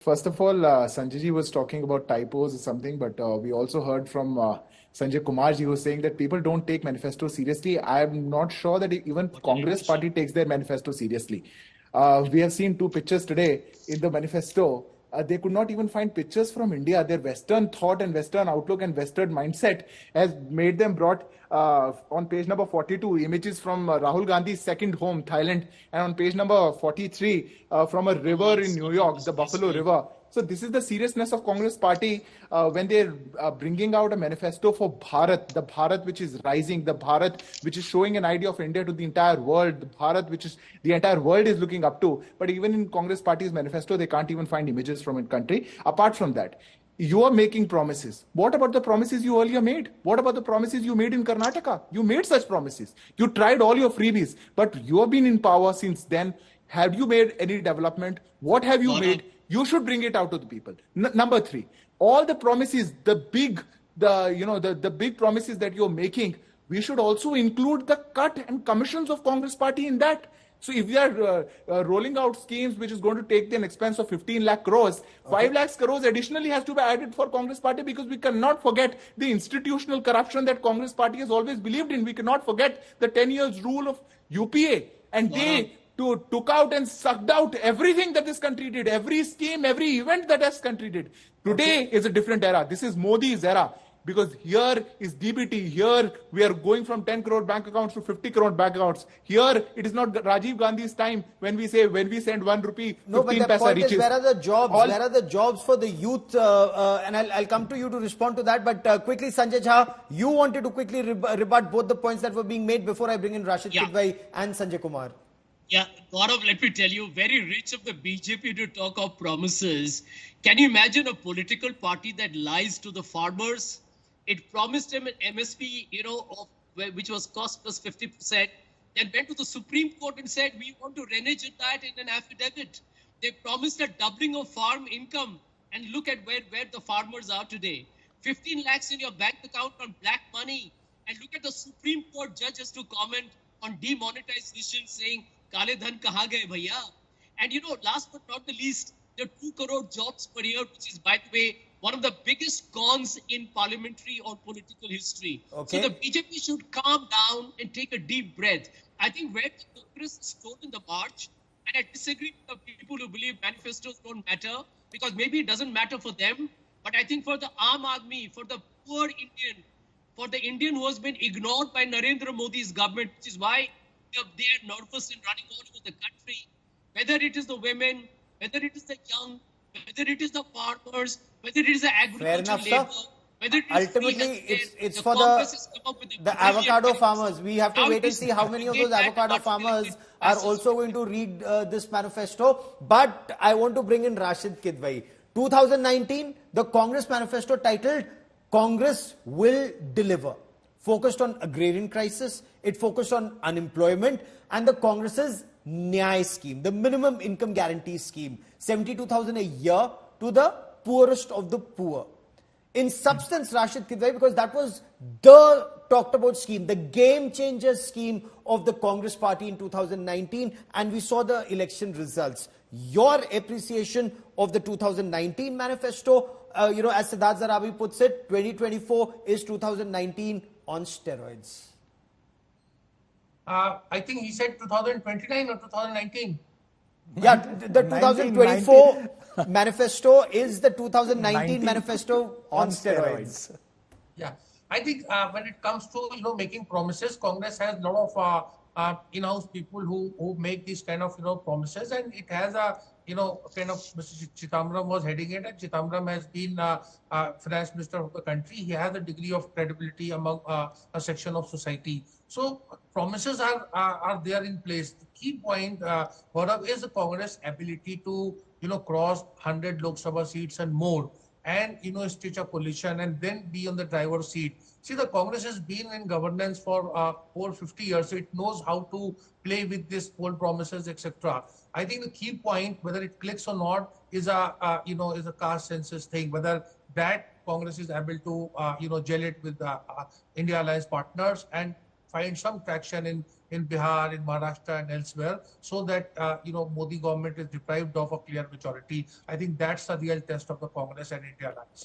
First of all, Sanjay ji was talking about typos or something, but we also heard from Sanjay Kumar ji who was saying that people don't take manifesto seriously. I am not sure that even What an Congress admission. party takes their manifesto seriously. We have seen two pictures today in the manifesto. They could not even find pictures from India. Their Western thought and Western outlook and Western mindset has made them brought on page number 42 images from Rahul Gandhi's second home, Thailand, and on page number 43 from a river in New Something York, the Buffalo disgraceful. River. So this is the seriousness of Congress party when they're bringing out a manifesto for Bharat, the Bharat which is rising, the Bharat which is showing an idea of India to the entire world, the Bharat which is the entire world is looking up to. But even in Congress party's manifesto, they can't even find images from a country. Apart from that, you are making promises. What about the promises you earlier made? What about the promises you made in Karnataka? You made such promises. You tried all your freebies, but you have been in power since then. Have you made any development? What have you Gaurav, made? You should bring it out to the people. Number three, all the promises, the big promises that you're making, we should also include the cut and commissions of Congress party in that. So if we are rolling out schemes which is going to take an expense of 15 lakh crores, 5 lakhs crores additionally has to be added for Congress party, because we cannot forget the institutional corruption that Congress party has always believed in. We cannot forget the 10 years rule of UPA, and Gaurav, they took out and sucked out everything that this country did, every scheme, every event that this country did. Today is a different era. This is Modi's era. Because here is DBT. Here we are going from 10 crore bank accounts to 50 crore bank accounts. Here it is not Rajiv Gandhi's time when we say when we send 1 rupee, No, but 15 the paisa point is, reaches. where are the jobs? All, Where are the jobs for the youth? And I'll come to you to respond to that. But quickly, Sanjay Jha, you wanted to quickly rebut both the points that were being made before I bring in Rashid yeah, Kidwai and Sanjay Kumar. yeah, Gaurav, let me tell you, very rich of the BJP to talk of promises. Can you imagine a political party that lies to the farmers? It promised them an MSP, which was cost plus 50%, then went to the Supreme Court and said, we want to renege that in an affidavit. They promised a doubling of farm income, and look at where the farmers are today. 15 lakhs in your bank account on black money, and look at the Supreme Court judges to comment on demonetization, saying, Kale dhan kaha gaye bhaiya? And last but not the least, the 2 crore jobs per year, which is, by the way, one of the biggest cons in parliamentary or political history. Okay. So the BJP should calm down and take a deep breath. I think where the Congress is stolen the march, and I disagree with the people who believe manifestos don't matter, because maybe it doesn't matter for them, but I think for the Aam Aadmi, for the poor Indian, for the Indian who has been ignored by Narendra Modi's government, which is why they are nervous and running all over the country, whether it is the women, whether it is the young, whether it is the farmers, whether it is the Fair agricultural enough, labor, sir. whether it is Ultimately, it's for Congress has come up with a the brilliant avocado manifesto. farmers. We have to Now wait it and is see how many of those that avocado article farmers it are passes. also going to read this manifesto. But I want to bring in Rashid Kidwai. 2019, the Congress manifesto titled Congress Will Deliver, focused on agrarian crisis, it focused on unemployment, and the Congress's Nyay scheme, the minimum income guarantee scheme, 72,000 a year to the poorest of the poor. In substance, Rashid Kidwai, because that was the talked about scheme, the game changer scheme of the Congress party in 2019, and we saw the election results. Your appreciation of the 2019 manifesto, as Siddharth Zarabi puts it, 2024 is 2019 on steroids. I think he said 2029 or 2019. Yeah, the 2024 manifesto is the 2019 manifesto on steroids. Yeah, I think when it comes to making promises, Congress has a lot of in-house people who make these kind of promises, and it has a kind of Mr. Chitambram was heading it, and Chitambram has been finance minister of the country. He has a degree of credibility among a section of society. So promises are there in place. The key point, Gaurav, is the Congress ability to cross 100 Lok Sabha seats and more, and stitch a coalition and then be on the driver's seat. See, the Congress has been in governance for over 50 years, so it knows how to play with these poll promises, etc. I think the key point, whether it clicks or not, is a caste census thing. Whether that Congress is able to gel it with India Alliance partners and find some traction in Bihar, in Maharashtra, and elsewhere, so that Modi government is deprived of a clear majority. I think that's the real test of the Congress and India alliance.